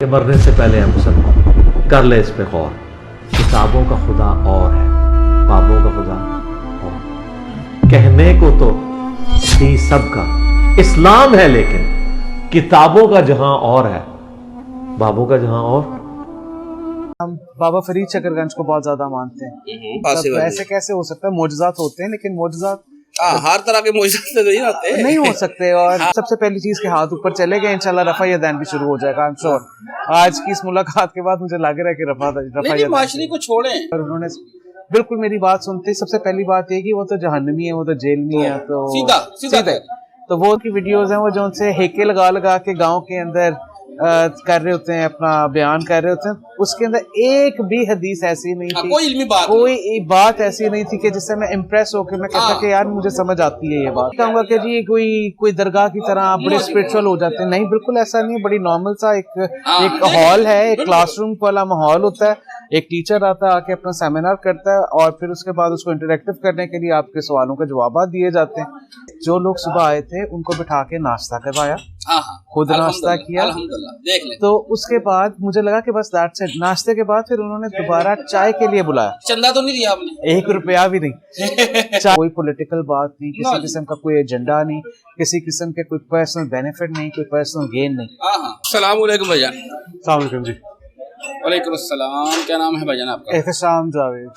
کہ مرنے سے پہلے ہے مسلمان، کر لے اس پہ غور۔ کتابوں کا خدا اور ہے، بابوں کا خدا اور۔ کہنے کو تو تھی سب کا اسلام ہے، لیکن کتابوں کا جہاں اور ہے، بابوں کا جہاں اور۔ ہم بابا فرید چکر گنج کو بہت زیادہ مانتے ہیں۔ ایسے کیسے ہو سکتا ہے؟ معجزات ہوتے ہیں، لیکن معجزات ہر طرح کے معجزات نہیں ہو سکتے۔ اور سب سے پہلی چیز کے ہاتھ اوپر چلے گئے، انشاءاللہ رفع یدین بھی شروع ہو جائے گا۔ آج کی اس ملاقات کے بعد مجھے لگ رہا ہے کہ رفع یدین معاشرے کو چھوڑیں۔ اور انہوں نے بالکل میری بات سنتے سب سے پہلی بات یہ کہ وہ تو جہنمی ہے، وہ تو جیل میں ہے، تو سیدھا تو وہ کی ویڈیوز ہیں وہ جو ان سے ہیکے لگا لگا کے گاؤں کے اندر کر رہے ہوتے ہیں، اپنا بیان کر رہے ہوتے ہیں، اس کے اندر ایک بھی حدیث ایسی نہیں تھی، کوئی علمی بات کوئی بات ایسی نہیں تھی کہ جس سے میں امپریس ہو کے میں کہتا کہ یار مجھے سمجھ آتی ہے یہ بات۔ کہوں گا کہ جی کوئی درگاہ کی طرح بڑے اسپرچل ہو جاتے ہیں، نہیں، بالکل ایسا نہیں ہے۔ بڑی نارمل سا ایک ہال ہے، ایک کلاس روم والا ماحول ہوتا ہے، ایک ٹیچر آتا ہے آ کے اپنا سیمینار کرتا ہے، اور پھر اس کے بعد اس کو انٹریکٹیو کرنے کے لیے آپ کے سوالوں کے جوابات دیے جاتے ہیں۔ جو لوگ صبح آئے تھے ان کو بٹھا کے ناشتہ کروایا، خود ناشتہ کیا، تو اس کے بعد مجھے لگا کہ بس دیٹس اٹ۔ ناشتے کے بعد پھر انہوں نے دوبارہ چائے کے لیے بلایا۔ چندہ تو نہیں دیا آپ نے؟ 1 روپیہ بھی نہیں۔ کوئی پولیٹیکل بات نہیں، کسی قسم کا کوئی ایجنڈا نہیں، کسی قسم کے کوئی پرسنل بینیفٹ نہیں، کوئی پرسنل گین نہیں۔ السلام علیکم بھائی جان۔ السلام علیکم جی۔ وعلیکم السلام۔ کیا نام ہے بھائی جان آپ کا؟ احتشام جاوید۔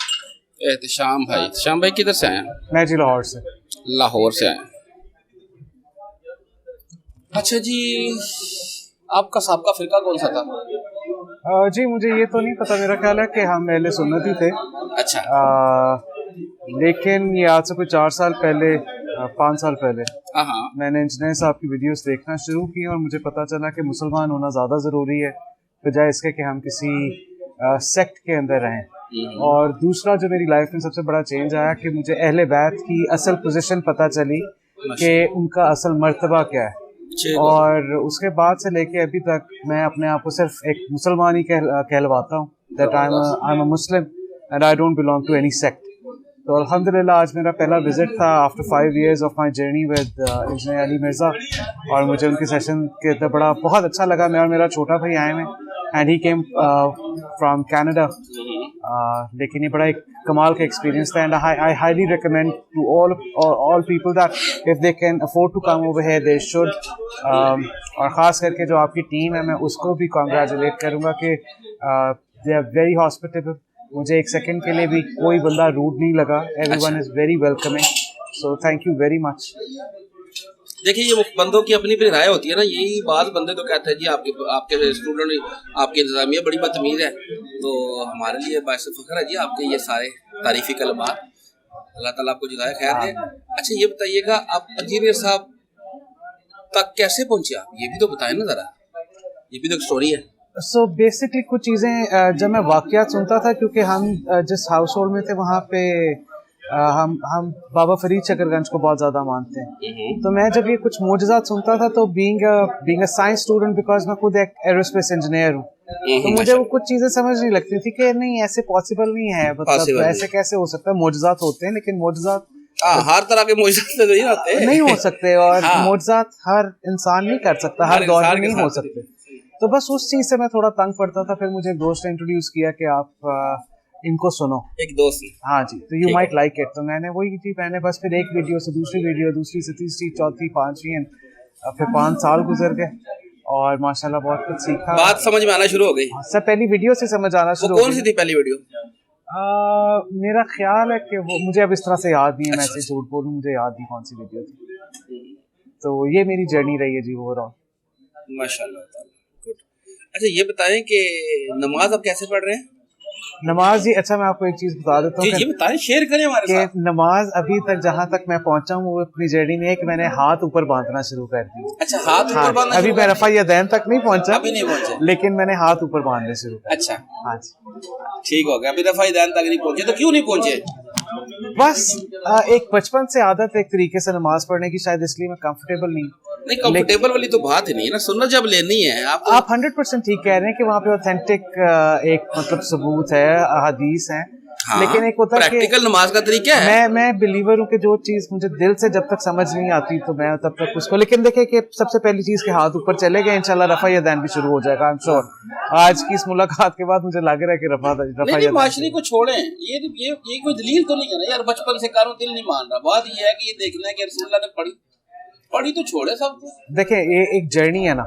احتشام بھائی۔ احتشام بھائی کدھر سے آئے ہیں؟ میں جی لاہور سے۔ لاہور سے آئے ہیں۔ اچھا جی، آپ کا سابقہ فرقہ کون سا تھا؟ جی مجھے یہ تو نہیں پتا، میرا خیال ہے کہ ہم اہل سنت ہی تھے۔ اچھا۔ لیکن یہ آج سے کوئی 4 سال پہلے، 5 سال پہلے میں نے انجینئر صاحب کی ویڈیوز دیکھنا شروع کی، اور مجھے پتا چلا کہ مسلمان ہونا زیادہ ضروری ہے بجائے اس کے کہ ہم کسی سیکٹ کے اندر رہیں۔ اور دوسرا جو میری لائف میں سب سے بڑا چینج آیا کہ مجھے اہل بیت کی اصل پوزیشن پتہ چلی کہ ان کا اصل مرتبہ کیا ہے۔ اور اس کے بعد سے لے کے ابھی تک میں اپنے آپ کو صرف ایک مسلمان ہی کہلواتا ہوں، that I'm a Muslim and I don't belong to any sect۔ تو الحمدللہ آج میرا پہلا وزٹ تھا after 5 years of my journey with engineer Ali Mirza, اور مجھے ان کے سیشن کے اندر بہت اچھا لگا۔ میں اور میرا چھوٹا بھائی آئے ہیں and he came from Canada، لیکن یہ بڑا ایک کمال کا ایکسپیرینس تھا، and I highly recommend to all people that if they can afford to come over here they should۔ اور خاص کر کے جو آپ کی ٹیم ہے، میں اس کو بھی کانگریچولیٹ کروں گا کہ they are very hospitable۔ مجھے ایک سیکنڈ کے لیے بھی کوئی بندہ روڈ نہیں لگا، everyone is very welcoming، so thank you very much۔ دیکھیے یہ بندوں کی اپنی اپنی رائے ہوتی ہے نا، یہی بعض بندے تو کہتے ہیں جی آپ کے اسٹوڈنٹ، آپ کی انتظامیہ بڑی بدتمیز ہے، تو ہمارے لیے باعث فخر ہے جی آپ کے یہ سارے تعریفی کلمات، اللہ تعالیٰ آپ کو جزائے خیر دے۔ اچھا یہ بتائیے گا آپ انجینئر صاحب تک کیسے پہنچے؟ آپ یہ بھی تو بتائیں نا ذرا، یہ بھی تو ایک اسٹوری ہے۔ سو بیسکلی کچھ چیزیں جب میں واقعات سنتا تھا، کیونکہ ہم جس ہاؤس ہولڈ میں تھے وہاں پہ ہم بابا فرید چکر گنج کو بہت زیادہ مانتے ہیں، تو میں جب یہ کچھ معجزات سنتا تھا تو being a science student, because میں خود ایک ایروسپیس انجینئر ہوں، تو مجھے وہ کچھ چیزیں سمجھ نہیں لگتی تھی کہ نہیں ایسے پاسبل نہیں ہے، مطلب ایسے کیسے ہو سکتا ہے؟ معجزات ہوتے ہیں لیکن معجزات ہر طرح کے معجزات نہیں ہو سکتے، اور معجزات ہر انسان نہیں کر سکتا، ہر دور میں نہیں ہو سکتے۔ تو بس اس چیز سے میں تھوڑا تنگ پڑتا تھا۔ پھر مجھے ایک دوست نے انٹروڈیوس کیا کہ آپ ان کو سنو، ایک دوست، ہاں جی، تو یو مائٹ لائک اٹ۔ تو میں نے وہی کی، میں نے بس پھر ایک ویڈیو سے دوسری ویڈیو، دوسری سے تیسری، چوتھی، پانچویں، پھر 5 سال گزر گئے، اور ماشاءاللہ بہت کچھ سیکھا، بات سمجھ میں آنا شروع ہو گئی۔ سب پہلی ویڈیو سے سمجھ آنا شروع ہو گئی۔ کون سی تھی پہلی ویڈیو؟ میرا خیال ہے کہ وہ مجھے اب اس طرح سے یاد نہیں ہے، میں ایسے جھوٹ بولوں مجھے یاد نہیں کون سی ویڈیو تھی۔ تو یہ میری جرنی رہی ہے جی اوور آل۔ ماشاء اللہ۔ اچھا یہ بتائیں کہ نماز اب کیسے پڑھ رہے ہیں؟ نماز جی، اچھا میں آپ کو ایک چیز بتا دیتا ہوں، یہ بتائیں، شیئر کریں ہمارے ساتھ۔ نماز ابھی تک جہاں تک میں پہنچا ہوں وہ اپنی جرنی میں ہے کہ میں نے ہاتھ اوپر باندھنا شروع کر دیا۔ اچھا ہاتھ اوپر باندھنا، ابھی میں رفع یدین تک نہیں پہنچا، ابھی نہیں پہنچا، لیکن میں نے ہاتھ اوپر باندھنے شروع کر۔ اچھا ہاں جی، ٹھیک ہو گیا۔ ابھی رفع یدین تک نہیں پہنچے، تو کیوں نہیں پہنچے؟ بس ایک بچپن سے عادت ایک طریقے سے نماز پڑھنے کی، شاید اس لیے میں کمفرٹیبل نہیں۔ کمفرٹیبل والی تو بات ہی نہیں ہے نا، سنت جب لینی ہے آپ 100% ٹھیک کہہ رہے ہیں کہ وہاں پہ اوتھینٹک ایک مطلب ثبوت ہے، احادیث ہیں، लेकिन एक होता है कि प्रैक्टिकल नमाज का तरीका है। मैं बिलीवर हूँ कि जो चीज मुझे दिल से जब तक समझ नहीं आती तो मैं तब तक उसको, लेकिन देखे कि सबसे पहली चीज के हाथ ऊपर चले गए, इंशाल्लाह रफा यदैन भी शुरू हो जाएगा। आई एम श्योर आज की इस मुलाकात के बाद मुझे लग रहा है कि रफा नहीं, माशरे को छोड़ें, ये कोई दलील तो नहीं है ना यार, बचपन से कारों दिल नहीं मान रहा। बात ये है कि ये देखना है कि रसूलुल्लाह ने पढ़ी तो छोड़े सब। देखें ये एक जर्नी है ना,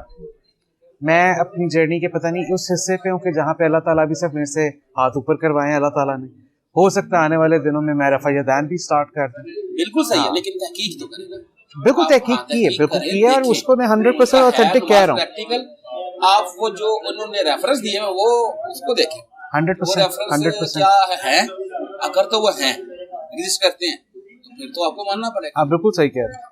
मैं अपनी जर्नी के पता नहीं उस हिस्से पे हूँ कि जहाँ पे अल्लाह ताला भी सिर्फ मेरे से हाथ ऊपर करवाए अल्लाह ताला ने। हो सकता है आने वाले दिनों में मैं रफ़ा यदैन भी स्टार्ट कर दूँ। बिल्कुल सही है, लेकिन तहकीक तो करें ना। बिल्कुल तहकीक की है, बिल्कुल की है, और उसको मैं 100% ऑथेंटिक कह रहा हूँ। प्रैक्टिकल आप वो जो उन्होंने रेफरेंस दिए हैं वो उसको देखें 100%। क्या है, अगर तो वो हैं एग्जिस्ट करते हैं तो फिर तो आपको मानना पड़ेगा। आप बिल्कुल सही कह रहे हैं।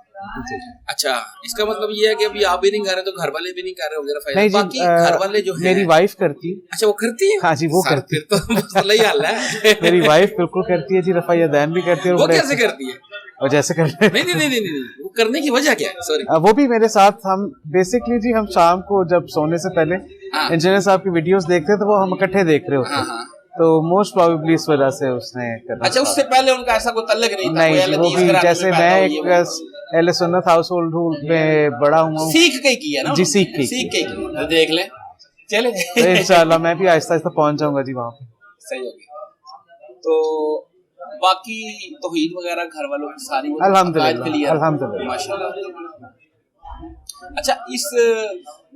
अच्छा, इसका मतलब ये है कि अभी आप भी नहीं कर रहे तो घर वाले भी नहीं कर रहे होंगे? नहीं बाकी घर वाले जो है, मेरी वाइफ करती। अच्छा वो करती है? हाँ जी वो करती है। फिर तो मसला ही हल है। मेरी वाइफ बिल्कुल करती है जी, रफ़ा यदैन भी करती है। वो कैसे करती है? और जैसे करते हैं नहीं, वो करने की वजह क्या है? सॉरी, वो भी मेरे साथ, हम बेसिकली जी हम शाम को जब सोने से पहले इंजीनियर साहब की वीडियोस देखते तो वो हम इकट्ठे देख रहे होते हैं, तो मोस्ट प्रोबेबली इस वजह से उसने करना। अच्छा, उससे पहले उनका ऐसा कोई तल्लुक नहीं था? नहीं, वो भी जैसे मैं एक अहले सुन्नत हाउस होल्ड में बड़ा हुआ हूँ, सीख के किया ना जी, सीख के किया। देख ले, चले इंशाल्लाह मैं भी आहिस्ता आहिस्ता पहुंच जाऊंगा जी वहाँ पे। सही हो गया। तो बाकी तौहीद वगैरह घर वालों की सारी अल्हम्दुलिल्लाह माशाल्लाह। अच्छा, इस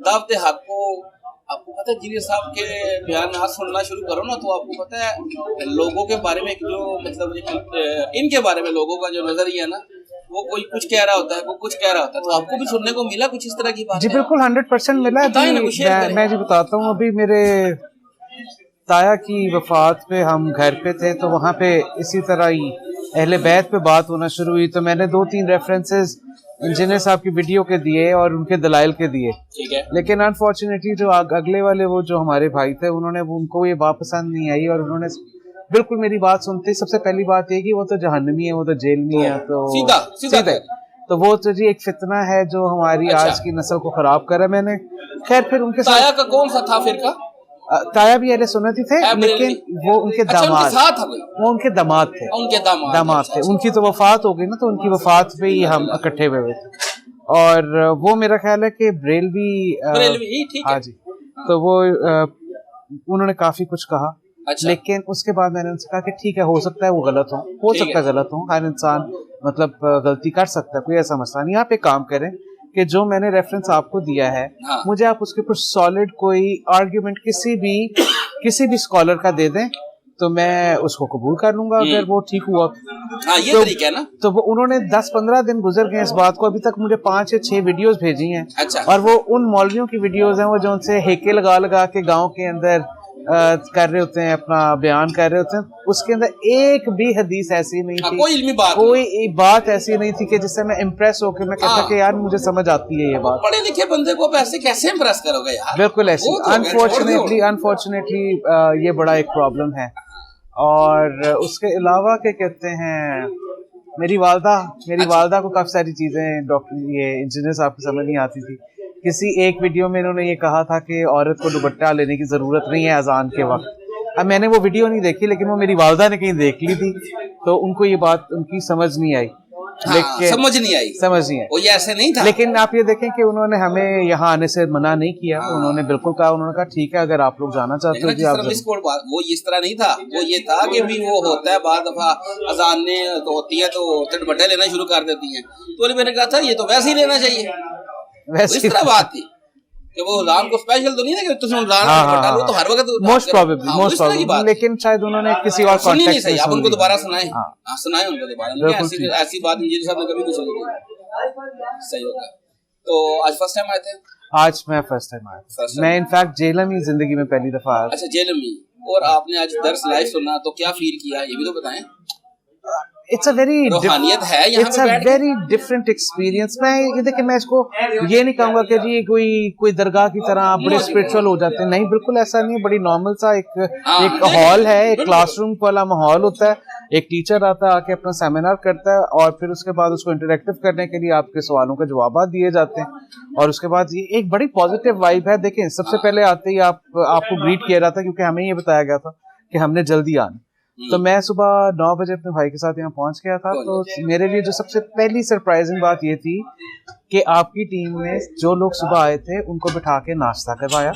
दावत हक को आपको पता है, इंजीनियर साहब के बयान सुनना शुरू करो ना तो आपको पता है लोगों के बारे में जो मतलब इनके बारे में लोगों का जो नजरिया है ना, वो कोई कुछ कह रहा होता है, वो कुछ कह रहा होता है, तो आपको भी सुनने को मिला कुछ इस तरह की बात? जी बिल्कुल 100% मिला है। मैं जी बताता हूँ, अभी मेरे ताया की वफात पे हम घर पे थे तो वहाँ पे इसी तरह ही अहले बैत पे बात होना शुरू हुई, तो मैंने 2-3 रेफरेंसेस इंजीनियर साहब की वीडियो के दिए और उनके दलाइल के दिए। ठीक है। लेकिन अनफॉर्चुनेटली जो अगले वाले वो जो हमारे भाई थे उनको ये बात पसंद नहीं आई और उन्होंने बिल्कुल मेरी बात सुनते ही सबसे पहली बात ये कि वो तो जहन्नमी है, वो तो जेल में है, तो सीधा तो वो तो जी एक फितना है जो हमारी आज की नस्ल को खराब करा। मैंने खैर फिर उनके साथ ताया का कौन सा था फिर का? ताया भी अहले सुन्नत ही थे, लेकिन वो उनके दामाद, वो उनके दामाद थे, दामाद थे। उनकी तो वफात हो गई ना, तो उनकी वफात पे ही हम इकट्ठे हुए थे। और वो मेरा ख्याल है कि बरेलवी, हाँ जी, तो वो उन्होंने काफी कुछ कहा। अच्छा। लेकिन उसके बाद मैंने उनसे कहा कि ठीक है, हो सकता है वो गलत हो सकता है गलत हो, हर इंसान मतलब गलती कर सकता है, कोई ऐसा मसला नहीं। आप एक काम करें कि जो मैंने रेफरेंस आपको दिया है, हाँ। मुझे आप उसके ऊपर सॉलिड कोई आर्ग्यूमेंट किसी भी स्कॉलर का दे दें तो मैं उसको कबूल कर लूंगा अगर वो ठीक हुआ। हाँ, ये तरीका है ना। तो वो उन्होंने 10-15 दिन गुजर गए इस बात को, अभी तक मुझे 5 या 6 वीडियोस भेजी हैं। अच्छा। और वो उन मौलवियों की वीडियोस हैं वो जो उनसे हेके लगा के गाँव के अंदर कर रहे होते हैं, अपना बयान कर रहे होते हैं, उसके अंदर एक भी हदीस ऐसी नहीं थी, कोई बात ऐसी नहीं थी कि जिससे मैं इम्प्रेस होकर मैं कहता कि यार मुझे समझ आती है ये बात। पढ़े लिखे बंदे को ऐसे कैसे इम्प्रेस करोगे यार? बिल्कुल ऐसी, अनफॉर्चुनेटली ये बड़ा एक प्रॉब्लम है। और उसके अलावा क्या कहते हैं, मेरी वालदा को काफी सारी चीजें डॉक्टर ये इंजीनियर साहब को समझ नहीं आती थी। किसी एक वीडियो में इन्होंने ये कहा था कि औरत को दुपट्टा लेने की जरूरत नहीं है अजान के वक्त। अब मैंने वो वीडियो नहीं देखी, लेकिन वो मेरी वालदा ने कहीं देख ली थी, तो उनको ये बात उनकी समझ नहीं आई। हाँ, समझ नहीं आई वो ये ऐसे नहीं था। लेकिन आप ये देखें कि उन्होंने हमें यहाँ आने से मना नहीं किया। उन्होंने बिल्कुल कहा, उन्होंने कहा ठीक है अगर आप लोग जाना चाहते हो जी आप। वो इस तरह नहीं था, वो ये था कि भी वो होता है बाद दफा अजान तो होती है तो दुपट्टे लेना शुरू कर देती है, तो मैंने कहा था ये तो वैसे ही लेना चाहिए, वैसे इस तरह बात थी कि वो अजान को स्पेशल तो नहीं है कि तुम अजान तो हर वक्त मोस्ट प्रोबेबली, लेकिन शायद उन्होंने किसी और कॉन्टेक्स्ट में आप उनको दोबारा सुनाएं उनको दोबारा, ऐसी बात इंजीनियर साहब ने कभी नहीं सुनी। सही होगा। तो आज फर्स्ट टाइम आए थे? आज मैं फर्स्ट टाइम आया, मैं इनफैक्ट जेलम ही जिंदगी में पहली दफा आया। अच्छा, जेलम ही। और आपने आज दर्स लाइव सुना तो क्या फील किया, ये भी तो बताएं। It's a very different experience. मैं ये देखिए, मैं इसको ये नहीं कहूँगा कि जी कोई दरगाह की तरह आप बड़े स्पिरिचुअल हो जाते हैं, नहीं, बिल्कुल ऐसा नहीं है। बड़ी नॉर्मल सा एक हॉल है, एक क्लासरूम वाला माहौल होता है, एक टीचर आता है आके अपना सेमिनार करता है और फिर उसके बाद उसको इंटरेक्टिव करने के लिए आपके सवालों के जवाब दिए जाते हैं और उसके बाद ये एक बड़ी पॉजिटिव वाइब है। देखें, सबसे पहले आते ही आपको ग्रीट किया जाता है क्योंकि हमें ये बताया गया था कि हमने जल्दी आना, तो मैं सुबह 9 बजे अपने भाई के साथ यहाँ पहुंच गया था। तो मेरे लिए जो सबसे पहली सरप्राइजिंग बात ये थी कि आपकी टीम ने जो लोग सुबह आए थे उनको बिठा के नाश्ता करवाया,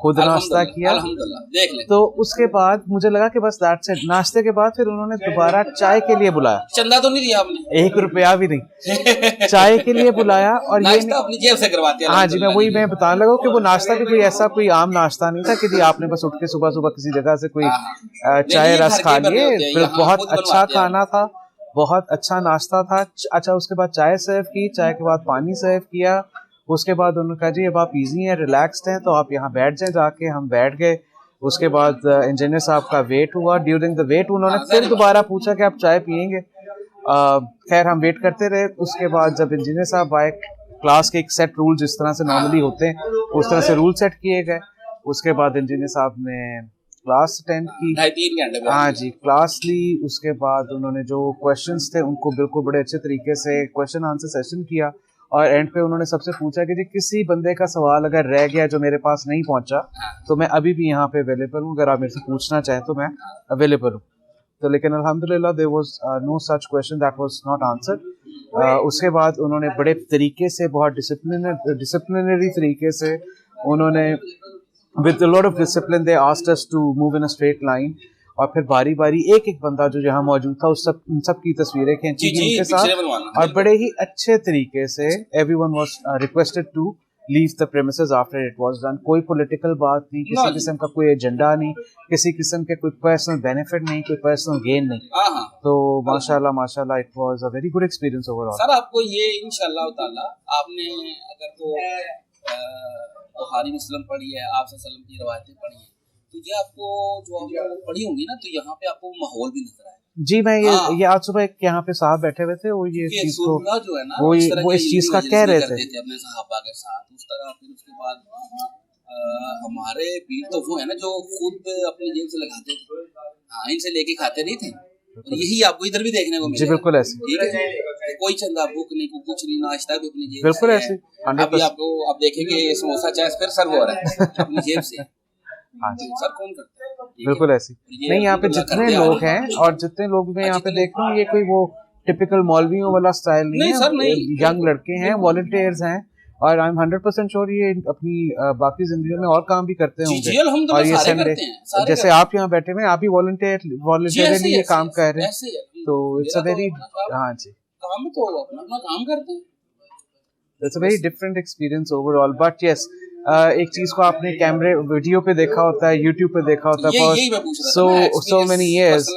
खुद नाश्ता किया। देख ले। तो उसके बाद मुझे लगा कि बस दैट्स इट। नाश्ते के बाद फिर उन्होंने दोबारा चाय के लिए बुलाया। चंदा तो नहीं दिया आपने? 1 रुपया भी नहीं, चाय के लिए बुलाया। और ये अपनी जेब से करवाते हैं। हाँ जी, मैं बताने लगा कि वो नाश्ता भी कोई ऐसा कोई आम नाश्ता नहीं था कि जी आपने बस उठ के सुबह सुबह किसी जगह से कोई चाय रस खा लिए। बहुत अच्छा खाना था, बहुत अच्छा नाश्ता था। अच्छा, उसके बाद चाय सर्व की, चाय के बाद पानी सर्व किया। उसके बाद उन्होंने कहा जी अब आप इजी हैं, रिलैक्स्ड हैं, तो आप यहाँ बैठ जाएं। जाके हम बैठ गए। उसके बाद इंजीनियर साहब का वेट हुआ। ड्यूरिंग द वेट उन्होंने फिर दोबारा पूछा कि आप चाय पियेंगे। खैर हम वेट करते रहे। उसके बाद जब इंजीनियर साहब आए, क्लास के एक सेट रूल जिस तरह से नॉर्मली होते हैं उस तरह से रूल सेट किए गए। उसके बाद इंजीनियर साहब ने क्लास अटेंड की। 2.5-3 घंटे। हाँ जी, क्लास ली। उसके बाद उन्होंने जो क्वेश्चंस थे उनको बिल्कुल बड़े अच्छे तरीके से क्वेश्चन आंसर सेशन किया। और एंड पे उन्होंने सबसे पूछा कि जी किसी बंदे का सवाल अगर रह गया जो मेरे पास नहीं पहुंचा तो मैं अभी भी यहाँ पे अवेलेबल हूँ, अगर आप मेरे से पूछना चाहें तो मैं अवेलेबल हूँ। तो लेकिन अल्हम्दुलिल्लाह there was no such question that was not answered. उसके बाद उन्होंने बड़े तरीके से, बहुत डिसिप्लिनरी तरीके से उन्होंने with a lot of discipline they asked us to move in a straight line। और फिर बारी बारी एक एक बंदा जो यहाँ मौजूद था उन सब की तस्वीरें खींची गई उनके साथ। और बड़े ही अच्छे तरीके से everyone was requested to leave the premises after it was done। कोई पॉलिटिकल बात नहीं, किसी किस्म का कोई एजेंडा नहीं, किसी किस्म के कोई पर्सनल बेनिफिट नहीं, कोई पर्सनल गेन नहीं। तो माशाल्लाह it was a very good experience overall. Sir आपको ये इंशाल्लाह ताला आपने अगर तो बुखारी मुस्लिम पढ़ी है, आप सल्लम की रवायतें पढ़ी हैं, तो ये आपको जो आपको पढ़ी होंगी ना, तो यहाँ पे आपको माहौल भी नजर आए। जी मैं ये आज सुबह एक यहाँ पे साहब बैठे हुए थे, वो ये चीज को जो है ना वो इस चीज का कह रहे थे अपने सहाबा के साथ उस तरह। फिर उसके बाद हमारे पीर तो वो है ना जो खुद अपनी जेब से लगाते थे, हाँ इनसे लेके खाते नहीं थे। और यही आपको इधर भी देखने को मिलेगा। जी बिल्कुल ऐसे, ठीक है, कोई चंदा भूख नहीं, कोई कुछ नहीं, नाश्ता भी अपनी जेब बिल्कुल से ऐसे। अभी आपको आप देखेंगे समोसा चाय फिर सर्व हो रहा है अपनी जेब से। हाँ जी सर कौन करता है? बिल्कुल ऐसे। नहीं यहाँ पे जितने लोग हैं और जितने लोग मैं यहाँ पे देख रहा हूँ, ये कोई वो टिपिकल मौलवियों वाला स्टाइल नहीं है। सर नहीं, यंग लड़के हैं, वॉलंटियर्स हैं, और आई एम 100% श्योर ये अपनी बाकी जिंदगी में और काम भी करते होंगे। और ये संडे जैसे आप यहाँ बैठे हुए आप भी वॉलंटियरली ये काम कर रहे हैं, तो इट्स अ वेरी, हाँ जी, काम में तो अपना काम करते हैं। It's a very different experience overall. But yes, एक चीज को आपने कैमरे वीडियो पे देखा होता है, यूट्यूब पे देखा होता है सो मेनी इयर्स,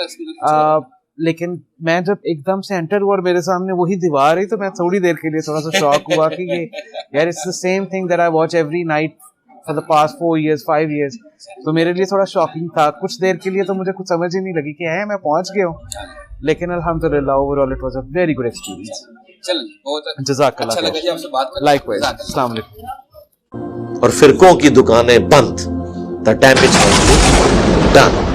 लेकिन मैं जब एकदम से एंटर हुआ और मेरे सामने वही दीवार है, तो मैं थोड़ी देर के लिए थोड़ा सा शॉक हुआ कि ये यार it's the same thing that I watch every night for the past 4 years 5 years। तो मेरे लिए थोड़ा शॉकिंग था। कुछ देर के लिए तो मुझे कुछ समझ ही नहीं लगी कि है मैं पहुंच गया हूँ, लेकिन अल्हम्दुलिल्लाह overall it was a very good experience. चलिए जज़ाकल्लाह, अच्छा लगा जी आपसे बात करके। लाइकवाइज, अस्सलाम वालेकुम। और फिरकों की दुकानें बंद, द डैमेज डन।